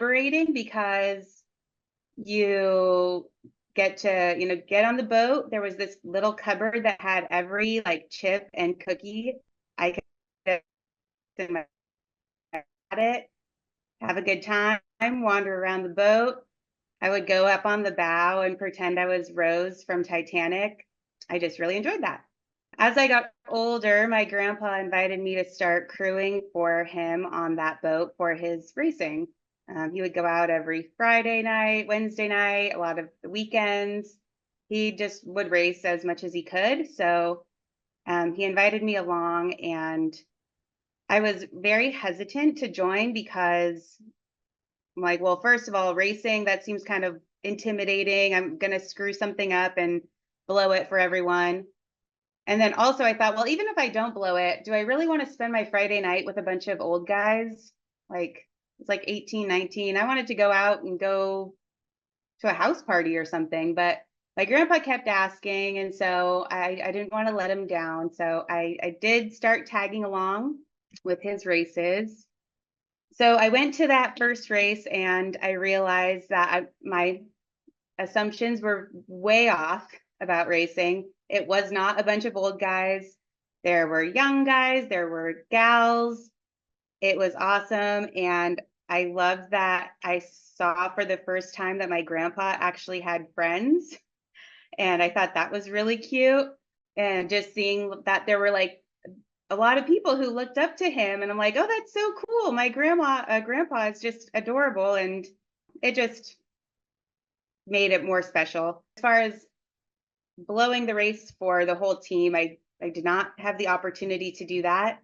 liberating because you get to, get on the boat. There was this little cupboard that had every like chip and cookie I could get in my at it, have a good time, wander around the boat. I would go up on the bow and pretend I was Rose from Titanic. I just really enjoyed that. As I got older, my grandpa invited me to start crewing for him on that boat for his racing. He would go out every Friday night, Wednesday night, a lot of the weekends. He just would race as much as he could. So he invited me along, and I was very hesitant to join because I'm like, well, first of all, racing, that seems kind of intimidating. I'm going to screw something up and blow it for everyone. And then also I thought, well, even if I don't blow it, do I really want to spend my Friday night with a bunch of old guys? Like, it's like 18, 19. I wanted to go out and go to a house party or something, but my grandpa kept asking. And so I didn't want to let him down. So I did start tagging along with his races. So I went to that first race and I realized that my assumptions were way off about racing. It was not a bunch of old guys. There were young guys, there were gals. It was awesome. And I loved that I saw for the first time that my grandpa actually had friends. And I thought that was really cute. And just seeing that there were like a lot of people who looked up to him. And I'm like, oh, that's so cool. My grandpa is just adorable. And it just made it more special. As far as blowing the race for the whole team, I did not have the opportunity to do that.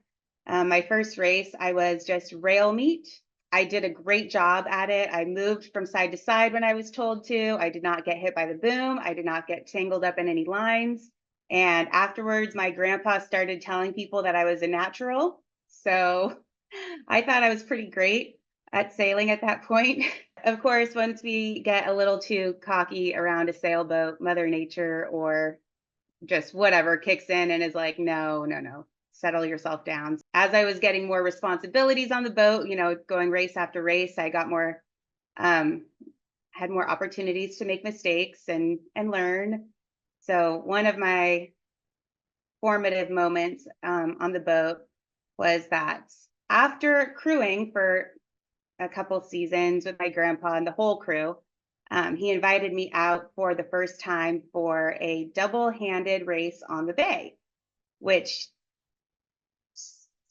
My first race, I was just rail meet. I did a great job at it. I moved from side to side when I was told to. I did not get hit by the boom. I did not get tangled up in any lines. And afterwards, my grandpa started telling people that I was a natural. So I thought I was pretty great at sailing at that point. Of course, once we get a little too cocky around a sailboat, Mother Nature or just whatever kicks in and is like, no, no, no, settle yourself down. As I was getting more responsibilities on the boat, going race after race, I got more, had more opportunities to make mistakes and learn. So one of my formative moments on the boat was that after crewing for a couple seasons with my grandpa and the whole crew, he invited me out for the first time for a double-handed race on the bay, which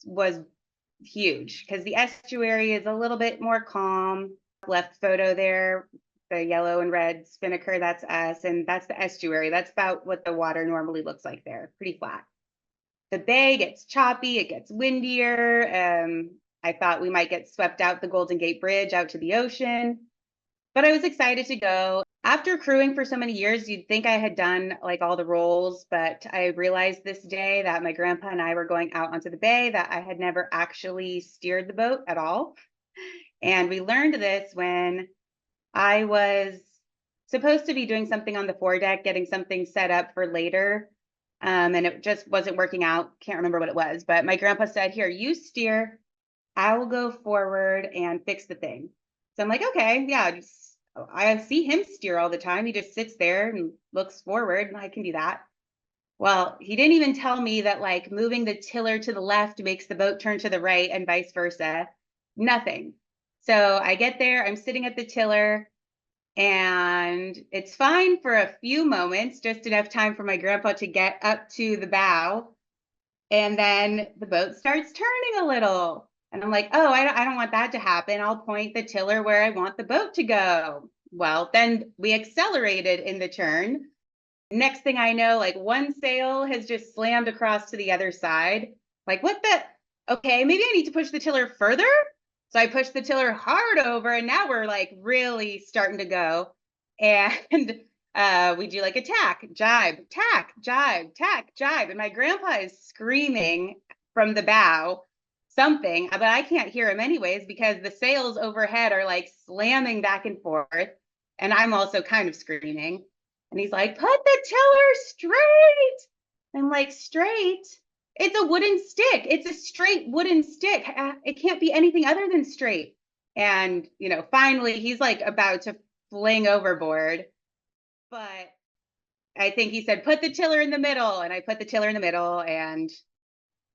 was huge because the estuary is a little bit more calm. Left photo there, the yellow and red spinnaker, that's us, and that's the estuary. That's about what the water normally looks like there, pretty flat. The bay gets choppy, it gets windier. I thought we might get swept out the Golden Gate Bridge out to the ocean, but I was excited to go. After crewing for so many years, you'd think I had done like all the roles, but I realized this day that my grandpa and I were going out onto the bay that I had never actually steered the boat at all. And we learned this when I was supposed to be doing something on the foredeck, getting something set up for later. And it just wasn't working out. Can't remember what it was, but my grandpa said, here, you steer, I will go forward and fix the thing. So I'm like, okay, yeah, I see him steer all the time. He just sits there and looks forward. I can do that. Well, he didn't even tell me that like moving the tiller to the left makes the boat turn to the right and vice versa. Nothing. So I get there, I'm sitting at the tiller, and it's fine for a few moments, just enough time for my grandpa to get up to the bow. And then the boat starts turning a little. And I'm like, oh, I don't want that to happen. I'll point the tiller where I want the boat to go. Well, then we accelerated in the turn. Next thing I know, like one sail has just slammed across to the other side. Like, what the? Okay, maybe I need to push the tiller further. So I pushed the tiller hard over, and now we're like really starting to go. And we do like a tack, jibe, tack, jibe, tack, jibe. And my grandpa is screaming from the bow something, but I can't hear him anyways because the sails overhead are like slamming back and forth. And I'm also kind of screaming. And he's like, put the tiller straight. I'm like, straight? It's a wooden stick. It's a straight wooden stick. It can't be anything other than straight. And, you know, finally he's like about to fling overboard, but I think he said, put the tiller in the middle. And I put the tiller in the middle and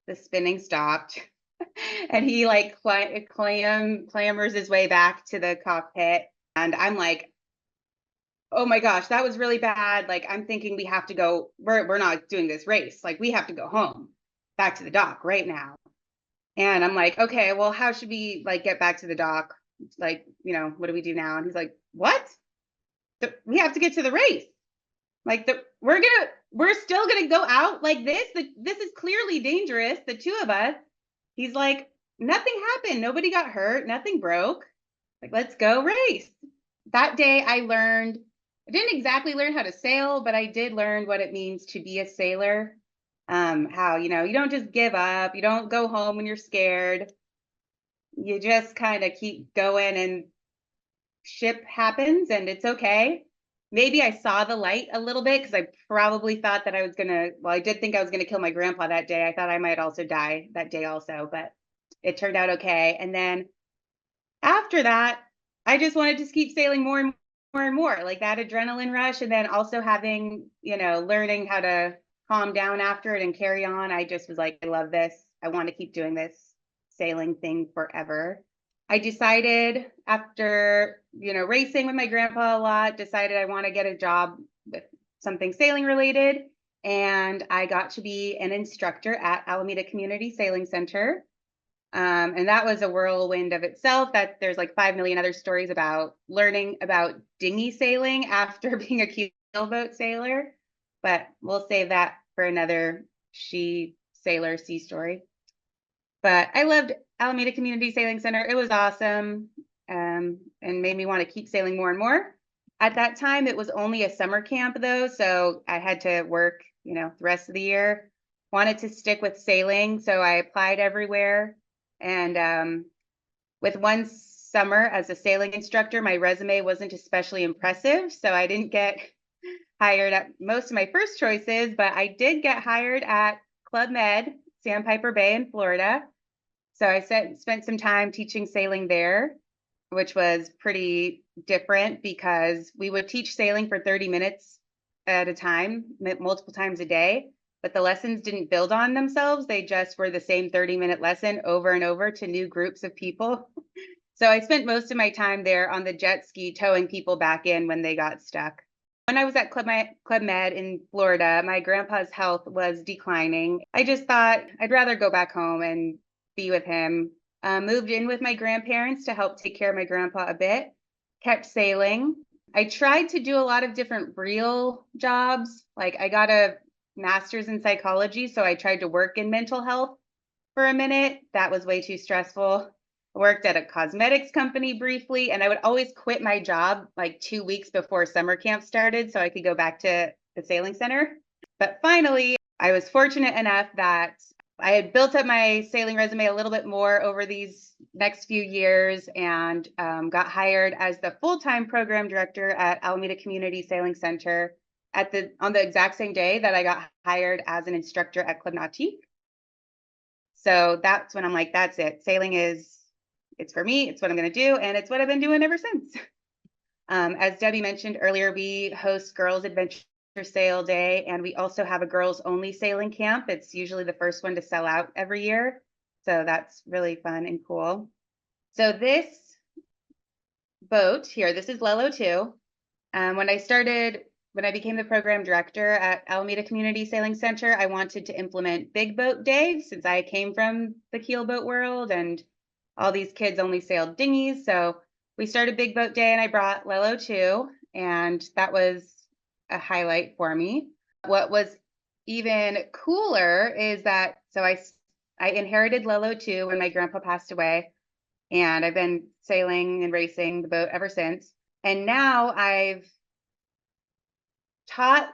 the spinning stopped. And he like clambers his way back to the cockpit. And I'm like, oh my gosh, that was really bad. Like, I'm thinking we have to go, we're not doing this race. Like, we have to go home, back to the dock right now. And I'm like, okay, well, how should we like get back to the dock? Like, you know, what do we do now? And he's like, what? We have to get to the race. Like, we're still gonna go out like this. This is clearly dangerous. The two of us. He's like, nothing happened. Nobody got hurt. Nothing broke. Like, let's go race. That day I learned, I didn't exactly learn how to sail, but I did learn what it means to be a sailor. How, you know, you don't just give up. You don't go home when you're scared. You just kind of keep going and ship happens and it's okay. Maybe I saw the light a little bit because I probably thought that I was gonna, well, I did think I was gonna kill my grandpa that day. I thought I might also die that day also, but it turned out okay. And then after that, I just wanted to keep sailing more and more and more, like that adrenaline rush. And then also having, you know, learning how to calm down after it and carry on. I just was like, I love this. I want to keep doing this sailing thing forever. I decided after, you know, racing with my grandpa a lot, decided I want to get a job with something sailing related. And I got to be an instructor at Alameda Community Sailing Center. And that was a whirlwind of itself. That there's like 5 million other stories about learning about dinghy sailing after being a keelboat sailor, but we'll save that for another she sailor sea story. But I loved Alameda Community Sailing Center. It was awesome, and made me want to keep sailing more and more. At that time, it was only a summer camp though, so I had to work, you know, the rest of the year. Wanted to stick with sailing, so I applied everywhere. And with one summer as a sailing instructor, my resume wasn't especially impressive, so I didn't get hired at most of my first choices, but I did get hired at Club Med, Sandpiper Bay in Florida. So I spent some time teaching sailing there, which was pretty different because we would teach sailing for 30 minutes at a time, multiple times a day, but the lessons didn't build on themselves. They just were the same 30-minute lesson over and over to new groups of people. So I spent most of my time there on the jet ski towing people back in when they got stuck. When I was at Club Med in Florida, my grandpa's health was declining. I just thought I'd rather go back home and be with him. Moved in with my grandparents to help take care of my grandpa a bit. Kept sailing. I tried to do a lot of different real jobs. Like I got a master's in psychology, so I tried to work in mental health for a minute. That was way too stressful. I worked at a cosmetics company briefly, and I would always quit my job like 2 weeks before summer camp started so I could go back to the sailing center. But finally, I was fortunate enough that I had built up my sailing resume a little bit more over these next few years and got hired as the full-time program director at Alameda Community Sailing Center on the exact same day that I got hired as an instructor at Club Nautique. So that's when I'm like, that's it. Sailing it's for me. It's what I'm going to do. And it's what I've been doing ever since. As Debbie mentioned earlier, we host Girls Adventure Sail Day, and we also have a girls only sailing camp. It's usually the first one to sell out every year. So that's really fun and cool. So this boat here, this is Lelo 2. When I became the program director at Alameda Community Sailing Center, I wanted to implement Big Boat Day since I came from the keelboat world and all these kids only sailed dinghies. So we started Big Boat Day and I brought Lelo 2, and that was a highlight for me. What was even cooler is that, so I inherited Lelo 2 when my grandpa passed away, and I've been sailing and racing the boat ever since. And now I've taught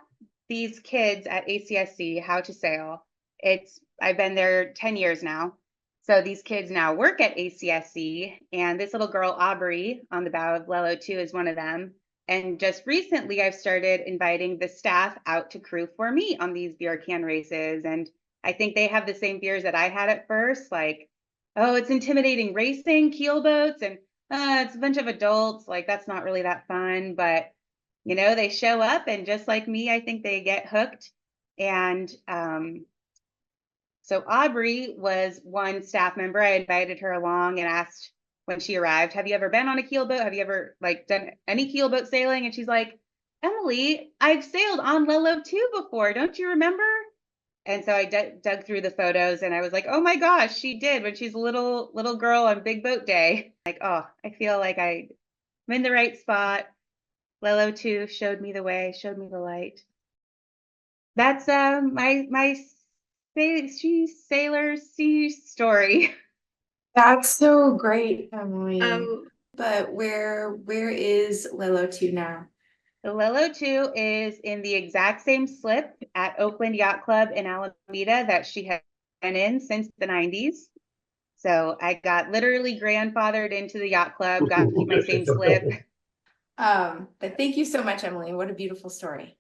these kids at ACSC how to sail. I've been there 10 years now. So these kids now work at ACSC, and this little girl, Aubrey, on the bow of Lelo 2 is one of them. And just recently, I've started inviting the staff out to crew for me on these beer can races. And I think they have the same fears that I had at first, like, oh, it's intimidating racing, keelboats. And it's a bunch of adults, like that's not really that fun, but you know, they show up and just like me, I think they get hooked. And so Aubrey was one staff member. I invited her along and asked when she arrived, have you ever been on a keelboat? Have you ever like done any keelboat sailing? And she's like, Emily, I've sailed on Lilo too before. Don't you remember? And so I dug through the photos and I was like, oh my gosh, she did when she's a little girl on Big Boat Day. Like, oh, I feel like I'm in the right spot. Lilo too showed me the way, showed me the light. That's my sailor sea story. That's so great, Emily. Um, But where is Lilo 2 now? The Lilo 2 is in the exact same slip at Oakland Yacht Club in Alameda that she had been in since the 90s. So I got literally grandfathered into the yacht club, got to keep my same slip. But thank you so much, Emily. What a beautiful story.